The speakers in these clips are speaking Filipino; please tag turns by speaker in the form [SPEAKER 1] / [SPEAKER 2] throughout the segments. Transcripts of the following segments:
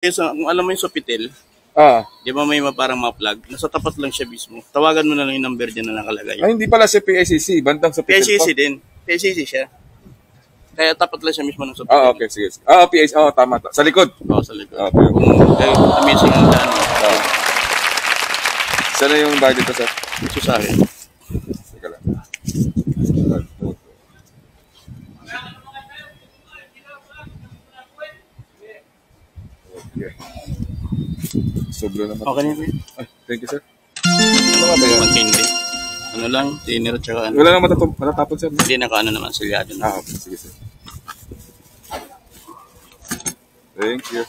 [SPEAKER 1] Kung alam mo yung Sofitel, di ba may parang ma-plug? Nasa tapat lang siya mismo. Tawagan mo na lang yung number dyan na nakalagay.
[SPEAKER 2] Ay, hindi pala siya PICC. Bandang Sofitel
[SPEAKER 1] PICC din. PICC siya. Kaya tapat lang siya mismo ng Sofitel.
[SPEAKER 2] Okay, sige. PICC. Tama. Sa likod?
[SPEAKER 1] Sa likod.
[SPEAKER 2] Okay.
[SPEAKER 1] Kaya amazing ang daan.
[SPEAKER 2] Sana yung bayad dito, sir?
[SPEAKER 1] Ito sa akin.
[SPEAKER 2] Sige lang. Okay. Sobra naman.
[SPEAKER 1] Okay na yun.
[SPEAKER 2] Thank you, sir. Ano nga ba yan?
[SPEAKER 1] Matindi. Ano lang, thinner at saka ano.
[SPEAKER 2] Wala nang matatapon, sir.
[SPEAKER 1] Hindi naka ano naman, silyado na.
[SPEAKER 2] Okay. Sige, sir. Thank you.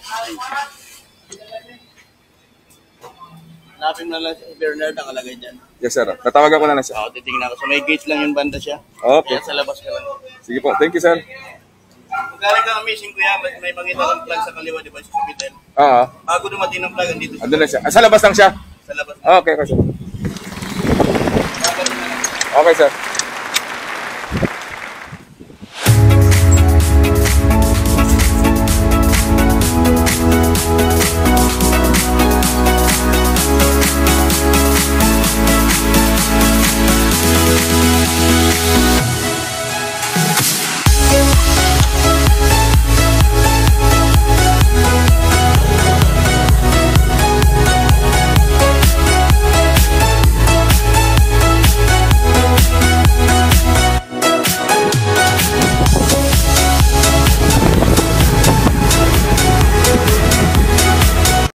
[SPEAKER 1] Hanapin mo na lang si Bernard ang kalagay dyan.
[SPEAKER 2] Yes, sir. Tatawagan ko na lang, sir.
[SPEAKER 1] Titingnan ako. So may gate lang yung banda siya.
[SPEAKER 2] Okay.
[SPEAKER 1] Kaya sa labas ka lang.
[SPEAKER 2] Sige po. Thank you, sir.
[SPEAKER 1] Kung galing ka amazing kuya, may makita ng plug sa kaliwa, di ba? Sa Sofitel. Bago dumating ng plug, andito siya.
[SPEAKER 2] Andun na siya. Sa labas lang siya?
[SPEAKER 1] Sa labas.
[SPEAKER 2] Okay, sir. Okay, sir.